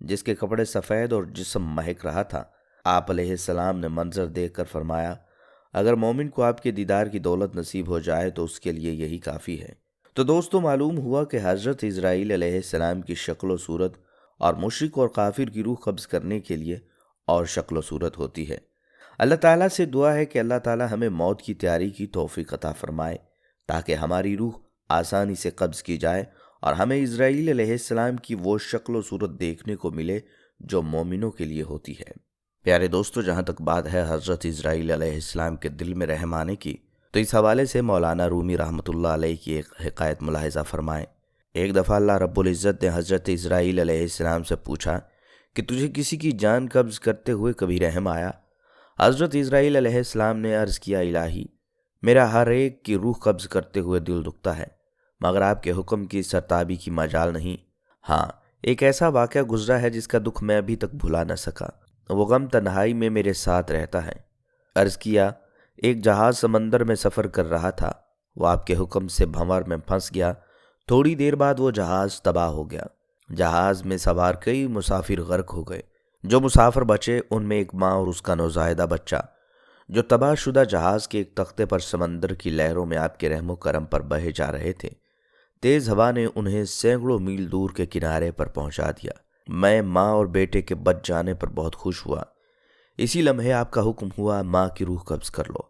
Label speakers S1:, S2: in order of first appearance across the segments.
S1: جس کے کپڑے سفید اور جسم مہک رہا تھا۔ آپ علیہ السلام نے منظر دیکھ کر فرمایا، اگر مومن کو آپ کے دیدار کی دولت نصیب ہو جائے تو اس کے لیے یہی کافی ہے۔ تو دوستو، معلوم ہوا کہ حضرت اسرائیل علیہ السلام کی شکل و صورت اور مشرک اور کافر کی روح قبض کرنے کے لیے اور شکل و صورت ہوتی ہے۔ اللہ تعالیٰ سے دعا ہے کہ اللہ تعالیٰ ہمیں موت کی تیاری کی توفیق عطا فرمائے تاکہ ہماری روح آسانی سے قبض کی جائے اور ہمیں اسرائیل علیہ السلام کی وہ شکل و صورت دیکھنے کو ملے جو مومنوں کے لیے ہوتی ہے۔ پیارے دوستو، جہاں تک بات ہے حضرت اسرائیل علیہ السلام کے دل میں رحم آنے کی، تو اس حوالے سے مولانا رومی رحمۃ اللہ علیہ کی ایک حکایت ملاحظہ فرمائیں۔ ایک دفعہ اللہ رب العزت نے حضرت اسرائیل علیہ السلام سے پوچھا کہ تجھے کسی کی جان قبض کرتے ہوئے کبھی رحم آیا؟ حضرت اسرائیل علیہ السلام نے عرض کیا، الہی، میرا ہر ایک کی روح قبض کرتے ہوئے دل دکھتا ہے، مگر آپ کے حکم کی سرتابی کی مجال نہیں۔ ہاں، ایک ایسا واقعہ گزرا ہے جس کا دکھ میں ابھی تک بھلا نہ سکا، وہ غم تنہائی میں میرے ساتھ رہتا ہے۔ عرض کیا، ایک جہاز سمندر میں سفر کر رہا تھا، وہ آپ کے حکم سے بھنور میں پھنس گیا۔ تھوڑی دیر بعد وہ جہاز تباہ ہو گیا۔ جہاز میں سوار کئی مسافر غرق ہو گئے۔ جو مسافر بچے ان میں ایک ماں اور اس کا نوزائیدہ بچہ، جو تباہ شدہ جہاز کے ایک تختے پر سمندر کی لہروں میں آپ کے رحم و کرم پر بہے جا رہے تھے۔ تیز ہوا نے انہیں سینکڑوں میل دور کے کنارے پر پہنچا دیا۔ میں ماں اور بیٹے کے بچ جانے پر بہت خوش ہوا۔ اسی لمحے آپ کا حکم ہوا، ماں کی روح قبض کر لو۔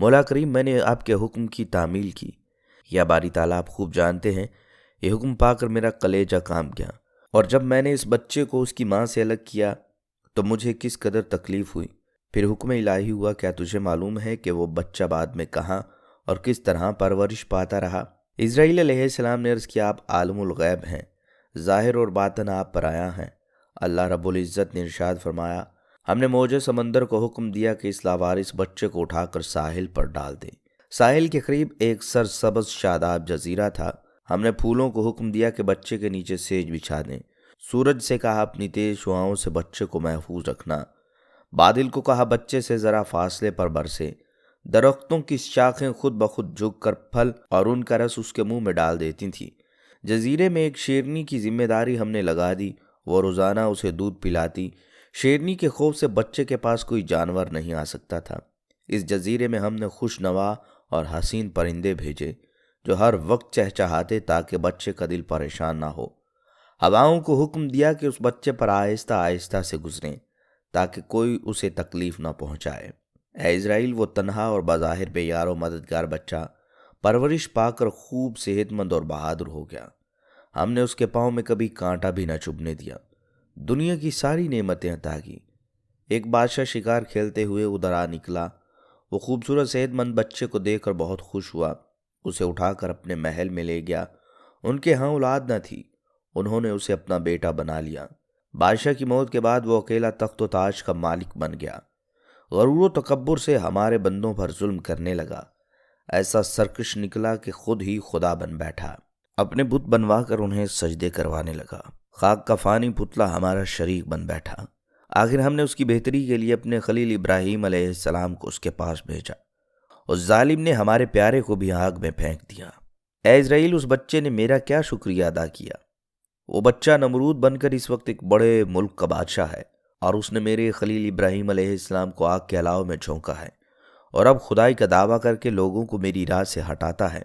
S1: مولا کریم، میں نے آپ کے حکم کی تعمیل کی۔ یا باری تعالیٰ، آپ خوب جانتے ہیں یہ حکم پا کر میرا کلیجہ کانپ گیا، اور جب میں نے اس بچے کو اس کی ماں سے الگ کیا تو مجھے کس قدر تکلیف ہوئی۔ پھر حکم الہی ہوا، کیا تجھے معلوم ہے کہ وہ بچہ بعد میں کہاں اور کس طرح پرورش پاتا رہا؟ اسرائیل علیہ السلام نے عرض کیا، آپ عالم الغیب ہیں، ظاہر اور باطن آپ پر آیا ہیں۔ اللہ رب العزت نے ارشاد فرمایا، ہم نے موج سمندر کو حکم دیا کہ اس لاوارث بچے کو اٹھا کر ساحل پر ڈال دے۔ ساحل کے قریب ایک سرسبز شاداب جزیرہ تھا۔ ہم نے پھولوں کو حکم دیا کہ بچے کے نیچے سیج بچھا دیں۔ سورج سے کہا، اپنی تیز شعاؤں سے بچے کو محفوظ رکھنا۔ بادل کو کہا، بچے سے ذرا فاصلے پر برسے۔ درختوں کی شاخیں خود بخود جھک کر پھل اور ان کا رس اس کے منہ میں ڈال دیتی تھیں۔ جزیرے میں ایک شیرنی کی ذمہ داری ہم نے لگا دی، وہ روزانہ اسے دودھ پلاتی۔ شیرنی کے خوف سے بچے کے پاس کوئی جانور نہیں آ سکتا تھا۔ اس جزیرے میں ہم نے خوش نوا اور حسین پرندے بھیجے جو ہر وقت چہچہاتے تاکہ بچے کا دل پریشان نہ ہو۔ ہواؤں کو حکم دیا کہ اس بچے پر آہستہ آہستہ سے گزریں تاکہ کوئی اسے تکلیف نہ پہنچائے۔ اے اسرائیل، وہ تنہا اور بظاہر بے یار و مددگار بچہ پرورش پا کر خوب صحت مند اور بہادر ہو گیا۔ ہم نے اس کے پاؤں میں کبھی کانٹا بھی نہ چبھنے دیا، دنیا کی ساری نعمتیں عطا کی۔ ایک بادشاہ شکار کھیلتے ہوئے ادھر آ نکلا۔ وہ خوبصورت صحت مند بچے کو دیکھ کر بہت خوش ہوا، اسے اٹھا کر اپنے محل میں لے گیا۔ ان کے ہاں اولاد نہ تھی، انہوں نے اسے اپنا بیٹا بنا لیا۔ بادشاہ کی موت کے بعد وہ اکیلا تخت و تاج کا مالک بن گیا۔ غرور و تکبر سے ہمارے بندوں پر ظلم کرنے لگا، ایسا سرکش نکلا کہ خود ہی خدا بن بیٹھا۔ اپنے بت بنوا کر انہیں سجدے کروانے لگا۔ خاک کا فانی پتلا ہمارا شریک بن بیٹھا۔ آخر ہم نے اس کی بہتری کے لیے اپنے خلیل ابراہیم علیہ السلام کو اس کے پاس بھیجا۔ اس ظالم نے ہمارے پیارے کو بھی آگ میں پھینک دیا۔ اے اسرائیل، اس بچے نے میرا کیا شکریہ ادا کیا؟ وہ بچہ نمرود بن کر اس وقت ایک بڑے ملک کا بادشاہ ہے، اور اس نے میرے خلیل ابراہیم علیہ السلام کو آگ کے علاوہ میں جھونکا ہے، اور اب خدائی کا دعویٰ کر کے لوگوں کو میری راہ سے ہٹاتا ہے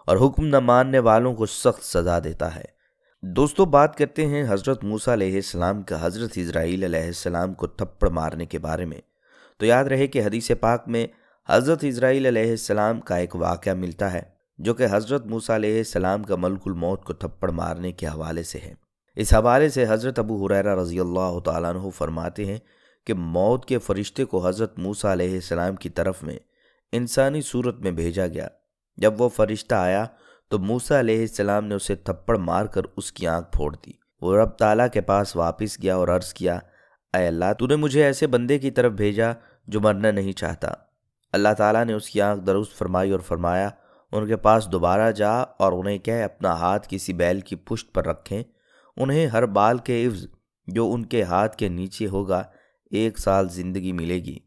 S1: اور حکم نہ ماننے والوں کو سخت سزا دیتا ہے۔ دوستو، بات کرتے ہیں حضرت موسیٰ علیہ السلام کا حضرت اسرائیل علیہ السلام کو تھپڑ مارنے کے بارے میں۔ تو یاد رہے کہ حدیث پاک میں حضرت اسرائیل علیہ السلام کا ایک واقعہ ملتا ہے جو کہ حضرت موسیٰ علیہ السلام کا ملک الموت کو تھپڑ مارنے کے حوالے سے ہے۔ اس حوالے سے حضرت ابو ہریرہ رضی اللہ تعالیٰ عنہ فرماتے ہیں کہ موت کے فرشتے کو حضرت موسیٰ علیہ السلام کی طرف میں انسانی صورت میں بھیجا گیا۔ جب وہ فرشتہ آیا تو موسیٰ علیہ السلام نے اسے تھپڑ مار کر اس کی آنکھ پھوڑ دی۔ وہ رب تعالیٰ کے پاس واپس گیا اور عرض کیا، اے اللہ، تو نے مجھے ایسے بندے کی طرف بھیجا جو مرنا نہیں چاہتا۔ اللہ تعالیٰ نے اس کی آنکھ درست فرمائی اور فرمایا، ان کے پاس دوبارہ جا اور انہیں کہہ اپنا ہاتھ کسی بیل کی پشت پر رکھیں، انہیں ہر بال کے عوض جو ان کے ہاتھ کے نیچے ہوگا 1 سال زندگی ملے گی۔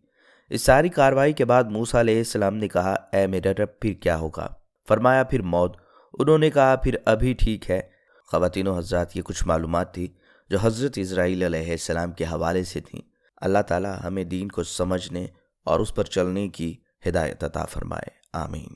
S1: اس ساری کارروائی کے بعد موسیٰ علیہ السلام نے کہا، اے میرے رب، پھر کیا ہوگا؟ فرمایا، پھر موت۔ انہوں نے کہا، پھر ابھی ٹھیک ہے۔ خواتین و حضرات، یہ کچھ معلومات تھی جو حضرت اسرائیل علیہ السلام کے حوالے سے تھیں۔ اللہ تعالی ہمیں دین کو سمجھنے اور اس پر چلنے کی ہدایت عطا فرمائے، آمین۔